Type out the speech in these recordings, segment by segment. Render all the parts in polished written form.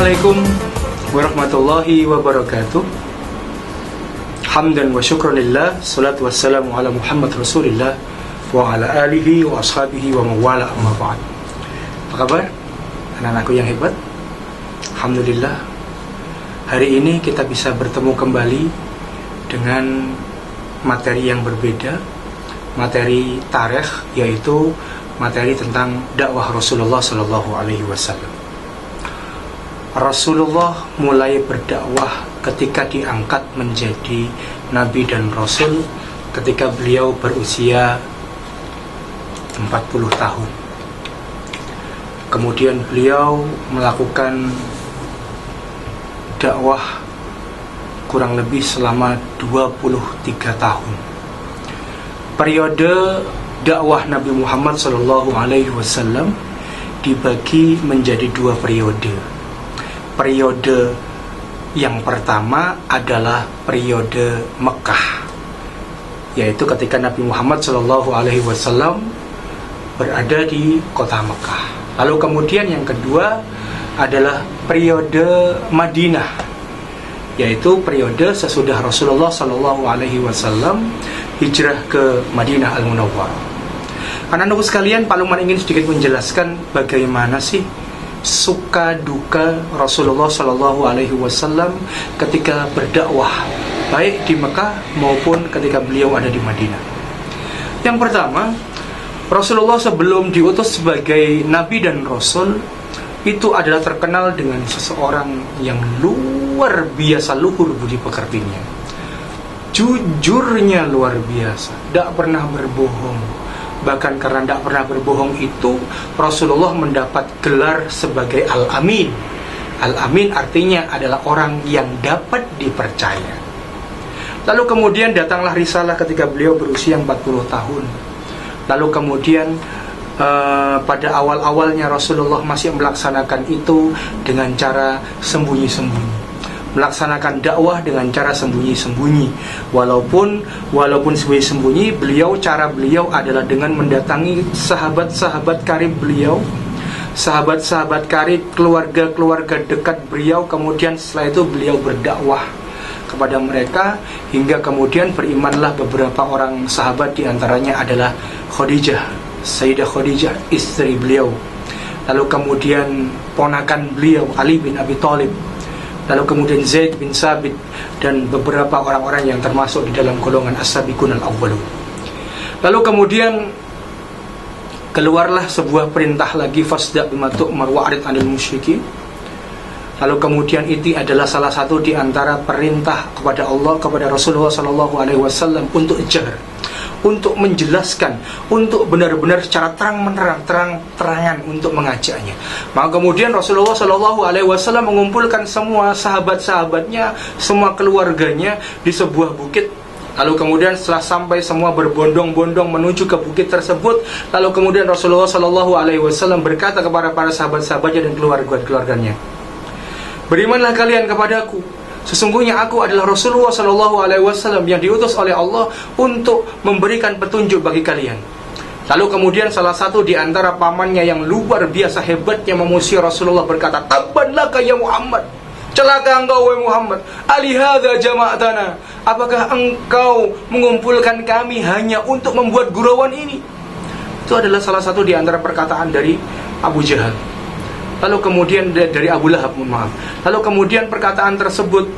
Assalamualaikum warahmatullahi wabarakatuh. Hamdan wa syukranillah, salatu wassalamu ala Muhammad Rasulillah wa ala alihi wa ashabihi wa mawala amma ba'd. Apa kabar anak-anakku yang hebat? Alhamdulillah, hari ini kita bisa bertemu kembali dengan materi yang berbeda, materi tarikh, yaitu materi tentang dakwah Rasulullah Sallallahu Alaihi Wasallam. Rasulullah mulai berdakwah ketika diangkat menjadi Nabi dan Rasul ketika beliau berusia 40 tahun. Kemudian beliau melakukan dakwah kurang lebih selama 23 tahun. Periode dakwah Nabi Muhammad SAW dibagi menjadi dua periode. Periode yang pertama adalah periode Mekah, yaitu ketika Nabi Muhammad SAW berada di kota Mekah. Lalu kemudian yang kedua adalah periode Madinah, yaitu periode sesudah Rasulullah SAW hijrah ke Madinah Al-Munawwarah. Anak-anakku sekalian, Pak Luqman ingin sedikit menjelaskan bagaimana sih suka duka Rasulullah SAW ketika berdakwah, baik di Mekah maupun ketika beliau ada di Madinah. Yang pertama, Rasulullah sebelum diutus sebagai Nabi dan Rasul itu adalah terkenal dengan seseorang yang luar biasa luhur budi pekertinya, jujurnya luar biasa, tidak pernah berbohong. Bahkan karena tidak pernah berbohong itu, Rasulullah mendapat gelar sebagai Al-Amin. Al-Amin artinya adalah orang yang dapat dipercaya. Lalu kemudian datanglah risalah ketika beliau berusia 40 tahun. Lalu kemudian pada awal-awalnya Rasulullah masih melaksanakan itu dengan cara sembunyi-sembunyi, melaksanakan dakwah dengan cara sembunyi-sembunyi. Walaupun sembunyi-sembunyi, cara beliau adalah dengan mendatangi sahabat-sahabat karib beliau, sahabat-sahabat karib, keluarga-keluarga dekat beliau. Kemudian setelah itu beliau berdakwah kepada mereka, hingga kemudian berimanlah beberapa orang sahabat, diantaranya adalah Khadijah, Sayyidah Khadijah, istri beliau. Lalu kemudian ponakan beliau Ali bin Abi Thalib, lalu kemudian Zaid bin Sabit, dan beberapa orang-orang yang termasuk di dalam golongan as-sabiqun al-awwalun. Lalu kemudian keluarlah sebuah perintah lagi, fasda' bima tu'mar wa'rid 'anil musyrikin. Lalu kemudian itu adalah salah satu di antara perintah kepada Allah, kepada Rasulullah SAW untuk jahr, untuk menjelaskan, untuk benar-benar secara terang-terangan untuk mengajaknya. Maka kemudian Rasulullah SAW mengumpulkan semua sahabat-sahabatnya, semua keluarganya di sebuah bukit. Lalu kemudian setelah sampai semua berbondong-bondong menuju ke bukit tersebut, lalu kemudian Rasulullah SAW berkata kepada para sahabat-sahabatnya dan keluarganya, berimanlah kalian kepadaku, sesungguhnya aku adalah Rasulullah SAW yang diutus oleh Allah untuk memberikan petunjuk bagi kalian. Lalu kemudian salah satu di antara pamannya yang luar biasa hebatnya memuji Rasulullah berkata, tabban laka ya Muhammad, celaka engkau wahai Muhammad, alihadza jama'atana, apakah engkau mengumpulkan kami hanya untuk membuat gurauan ini? Itu adalah salah satu di antara perkataan dari Abu Jahal. Lalu kemudian dari Abu Lahab, lalu kemudian perkataan tersebut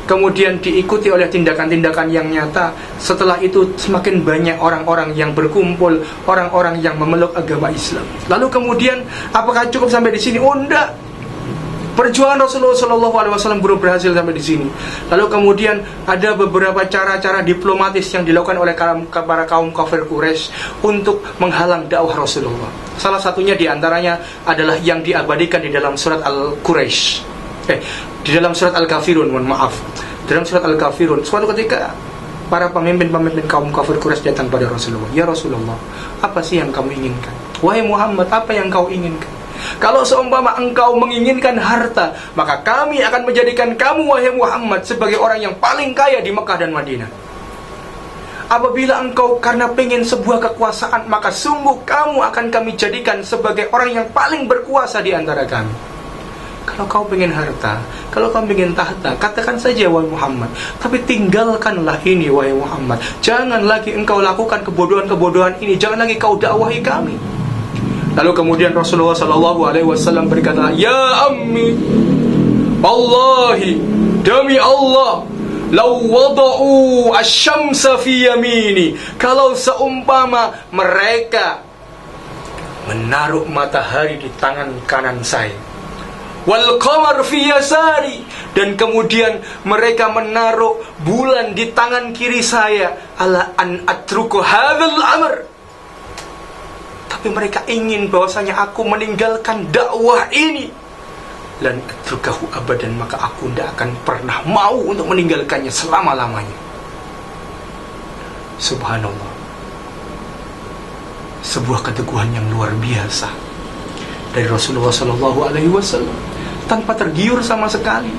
kemudian diikuti oleh tindakan-tindakan yang nyata. Setelah itu semakin banyak orang-orang yang berkumpul, orang-orang yang memeluk agama Islam. Lalu kemudian apakah cukup sampai di sini? Oh enggak. Perjuangan Rasulullah SAW belum berhasil sampai di sini. Lalu kemudian ada beberapa cara-cara diplomatis yang dilakukan oleh para kaum kafir Quraisy untuk menghalang dakwah Rasulullah. Salah satunya diantaranya adalah yang diabadikan di dalam surat di dalam surat Al-Kafirun, dalam surat Al-Kafirun, suatu ketika para pemimpin-pemimpin kaum kafir Quraisy datang pada Rasulullah. Ya Rasulullah, apa sih yang kamu inginkan? Wahai Muhammad, apa yang kau inginkan? Kalau seumpama engkau menginginkan harta, maka kami akan menjadikan kamu wahai Muhammad sebagai orang yang paling kaya di Mekah dan Madinah. Apabila engkau karena pengen sebuah kekuasaan, maka sungguh kamu akan kami jadikan sebagai orang yang paling berkuasa di antara kami. Kalau kau ingin harta, kalau kau ingin tahta, katakan saja wahai Muhammad. Tapi tinggalkanlah ini wahai Muhammad. Jangan lagi engkau lakukan kebodohan-kebodohan ini. Jangan lagi kau dakwahi kami. Lalu kemudian Rasulullah SAW berkata, Ya ammi, wallahi, demi Allah, law wada'u asy-syamsa fi yamini, kalau seumpama mereka menaruh matahari di tangan kanan saya, wal qamar fi yasari, dan kemudian mereka menaruh bulan di tangan kiri saya, ala an atruku hadzal amr, tapi mereka ingin bahwasanya aku meninggalkan dakwah ini, lan atrukahu abadan, maka aku tidak akan pernah mau untuk meninggalkannya selama-lamanya. Subhanallah, sebuah keteguhan yang luar biasa dari Rasulullah SAW, tanpa tergiur sama sekali.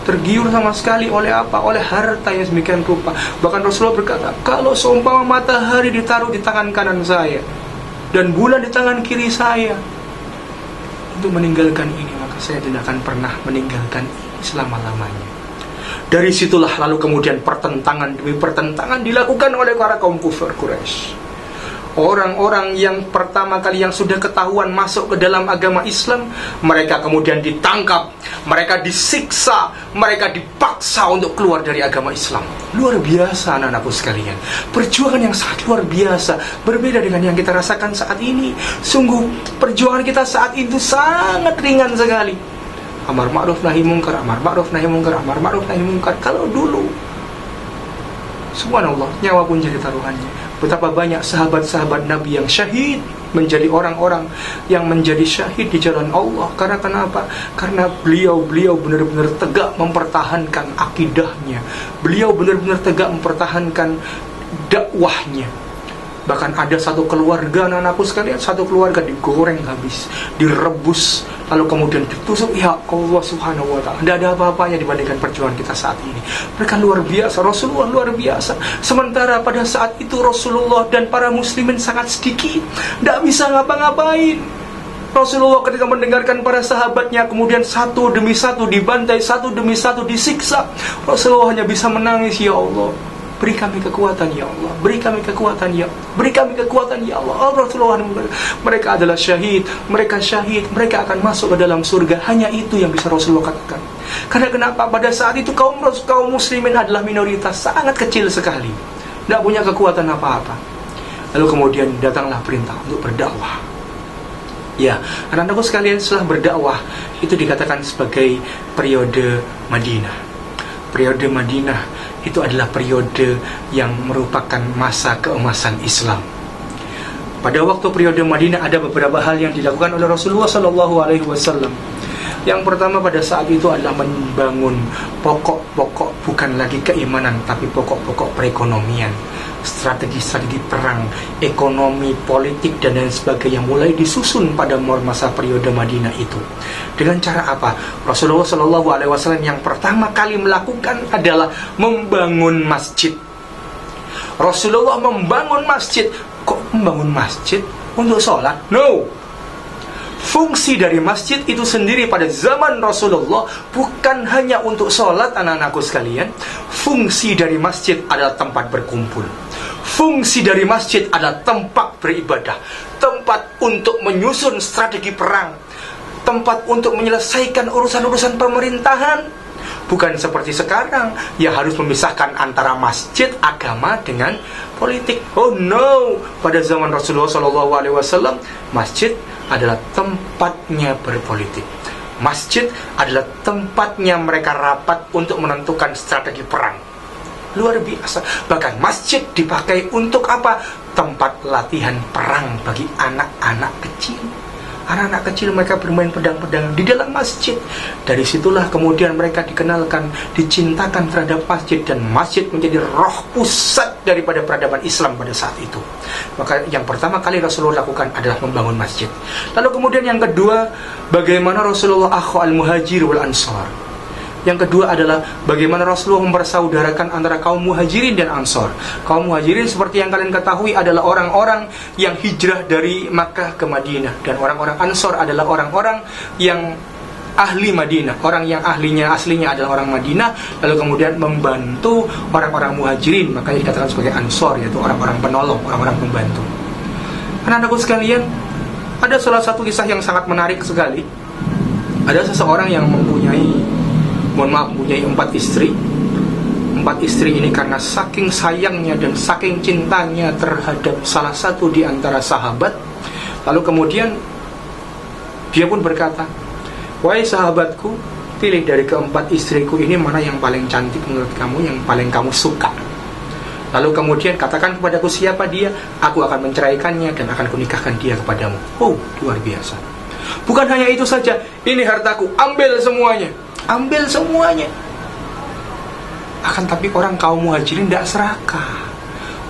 Tergiur sama sekali oleh apa? Oleh harta yang sedemikian rupa. Bahkan Rasulullah berkata, kalau seumpama matahari ditaruh di tangan kanan saya dan bulan di tangan kiri saya, untuk meninggalkan ini, maka saya tidak akan pernah meninggalkan ini selama-lamanya. Dari situlah lalu kemudian pertentangan demi pertentangan dilakukan oleh para kaum kufar Quraisy. Orang-orang yang pertama kali yang sudah ketahuan masuk ke dalam agama Islam, mereka kemudian ditangkap, mereka disiksa, mereka dipaksa untuk keluar dari agama Islam. Luar biasa anak-anakku sekalian, perjuangan yang sangat luar biasa, berbeda dengan yang kita rasakan saat ini. Sungguh perjuangan kita saat itu sangat ringan sekali. Amar ma'ruf nahi mungkar, amar ma'ruf nahi mungkar, amar ma'ruf nahi mungkar. Kalau dulu, subhanallah, nyawa pun jadi taruhannya. Betapa banyak sahabat-sahabat Nabi yang syahid, menjadi orang-orang yang menjadi syahid di jalan Allah. Karena kenapa? Karena beliau benar-benar tegak mempertahankan akidahnya. Beliau benar-benar tegak mempertahankan dakwahnya. Bahkan ada satu keluarga, anak-anakku sekalian, satu keluarga digoreng habis, direbus, lalu kemudian ditusuk. Ya Allah subhanahu wa ta'ala, tidak ada apa-apanya dibandingkan perjuangan kita saat ini. Mereka luar biasa, Rasulullah luar biasa. Sementara pada saat itu Rasulullah dan para muslimin sangat sedikit, tidak bisa ngapa-ngapain. Rasulullah ketika mendengarkan para sahabatnya kemudian satu demi satu dibantai, satu demi satu disiksa, Rasulullah hanya bisa menangis, Ya Allah, beri kami kekuatan ya Allah, beri kami kekuatan ya, beri kami kekuatan ya Allah. Rasulullah, mereka adalah syahid, mereka syahid, mereka akan masuk ke dalam surga. Hanya itu yang bisa Rasulullah katakan. Karena kenapa? Pada saat itu kaum muslimin adalah minoritas, sangat kecil sekali, tidak punya kekuatan apa-apa. Lalu kemudian datanglah perintah untuk berdakwah. Ya, anak-anakku sekalian, setelah berdakwah itu dikatakan sebagai periode Madinah. Periode Madinah itu adalah periode yang merupakan masa keemasan Islam. Pada waktu periode Madinah ada beberapa hal yang dilakukan oleh Rasulullah SAW. Yang pertama pada saat itu adalah membangun pokok-pokok, bukan lagi keimanan, tapi pokok-pokok perekonomian, strategi-strategi perang, ekonomi, politik, dan lain sebagainya mulai disusun pada masa periode Madinah itu. Dengan cara apa? Rasulullah SAW yang pertama kali melakukan adalah membangun masjid. Rasulullah membangun masjid. Kok membangun masjid? Untuk sholat? No. Fungsi dari masjid itu sendiri pada zaman Rasulullah bukan hanya untuk sholat, anak-anakku sekalian. Fungsi dari masjid adalah tempat berkumpul. Fungsi dari masjid adalah tempat beribadah, tempat untuk menyusun strategi perang, tempat untuk menyelesaikan urusan-urusan pemerintahan. Bukan seperti sekarang, ya harus memisahkan antara masjid, agama dengan politik. Oh no, pada zaman Rasulullah SAW, masjid adalah tempatnya berpolitik. Masjid adalah tempatnya mereka rapat untuk menentukan strategi perang. Luar biasa. Bahkan masjid dipakai untuk apa? Tempat latihan perang bagi anak-anak kecil. Anak-anak kecil mereka bermain pedang-pedang di dalam masjid. Dari situlah kemudian mereka dikenalkan, dicintakan terhadap masjid, dan masjid menjadi roh pusat daripada peradaban Islam pada saat itu. Maka yang pertama kali Rasulullah lakukan adalah membangun masjid. Lalu kemudian yang kedua, bagaimana Rasulullah akhu al-muhajir wal ansar. Yang kedua adalah bagaimana Rasulullah mempersaudarakan antara kaum muhajirin dan ansor. Kaum muhajirin seperti yang kalian ketahui adalah orang-orang yang hijrah dari Makkah ke Madinah, dan orang-orang ansor adalah orang-orang yang ahli Madinah, orang yang aslinya adalah orang Madinah, lalu kemudian membantu orang-orang muhajirin, makanya dikatakan sebagai ansor, yaitu orang-orang penolong, orang-orang pembantu. Anak-anakku sekalian, ada salah satu kisah yang sangat menarik sekali. Ada seseorang yang mempunyai 4 istri. 4 istri ini karena saking sayangnya dan saking cintanya terhadap salah satu di antara sahabat, lalu kemudian dia pun berkata, "Wahai sahabatku, pilih dari keempat istriku ini mana yang paling cantik menurut kamu, yang paling kamu suka. Lalu kemudian katakan kepadaku siapa dia, aku akan menceraikannya dan akan kunikahkan dia kepadamu." Oh, luar biasa. Bukan hanya itu saja, ini hartaku, ambil semuanya. Ambil semuanya. Akan tapi orang kaum muhajirin tidak serakah.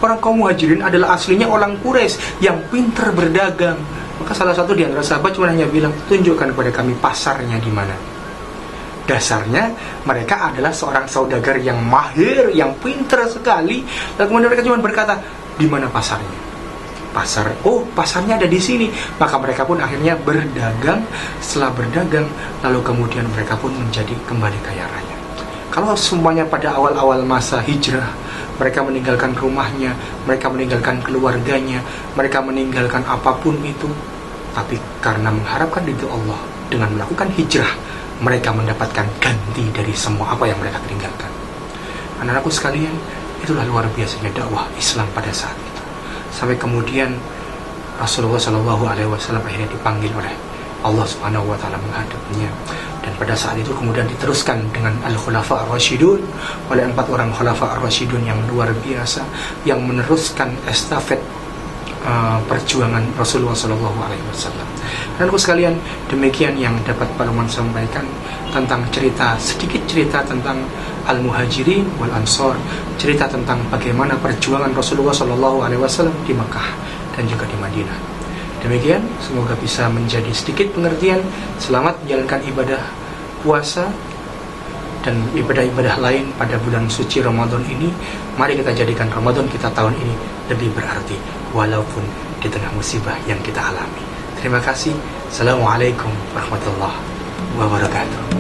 Orang kaum muhajirin adalah aslinya orang Quraisy yang pintar berdagang. Maka salah satu di antara sahabat cuma hanya bilang, "Tunjukkan kepada kami pasarnya di mana." Dasarnya mereka adalah seorang saudagar yang mahir, yang pintar sekali. Lalu kemudian mereka cuma berkata, "Di mana pasarnya?" Pasarnya ada di sini. Maka mereka pun akhirnya berdagang. Setelah berdagang, lalu kemudian mereka pun menjadi kembali kaya raya. Kalau semuanya pada awal-awal masa hijrah, mereka meninggalkan rumahnya, mereka meninggalkan keluarganya, mereka meninggalkan apapun itu, tapi karena mengharapkan ridho Allah, dengan melakukan hijrah, mereka mendapatkan ganti dari semua apa yang mereka tinggalkan. Anak-anakku sekalian, itulah luar biasanya dakwah Islam pada saat itu. Sampai kemudian Rasulullah SAW akhirnya dipanggil oleh Allah Subhanahu wa Ta'ala menghadapnya. Dan pada saat itu kemudian diteruskan dengan Al-Khulafa Ar-Rasyidun, oleh 4 orang Khulafa Ar-Rasyidun yang luar biasa, yang meneruskan estafet perjuangan Rasulullah SAW. Dan aku sekalian, demikian yang dapat Pak Luman sampaikan tentang sedikit cerita tentang Al-Muhajirin wal Ansor, cerita tentang bagaimana perjuangan Rasulullah SAW di Mekah dan juga di Madinah. Demikian, semoga bisa menjadi sedikit pengertian. Selamat menjalankan ibadah puasa dan ibadah-ibadah lain pada bulan suci Ramadan ini. Mari kita jadikan Ramadan kita tahun ini lebih berarti, walaupun di tengah musibah yang kita alami. Terima kasih. Assalamualaikum warahmatullahi wabarakatuh.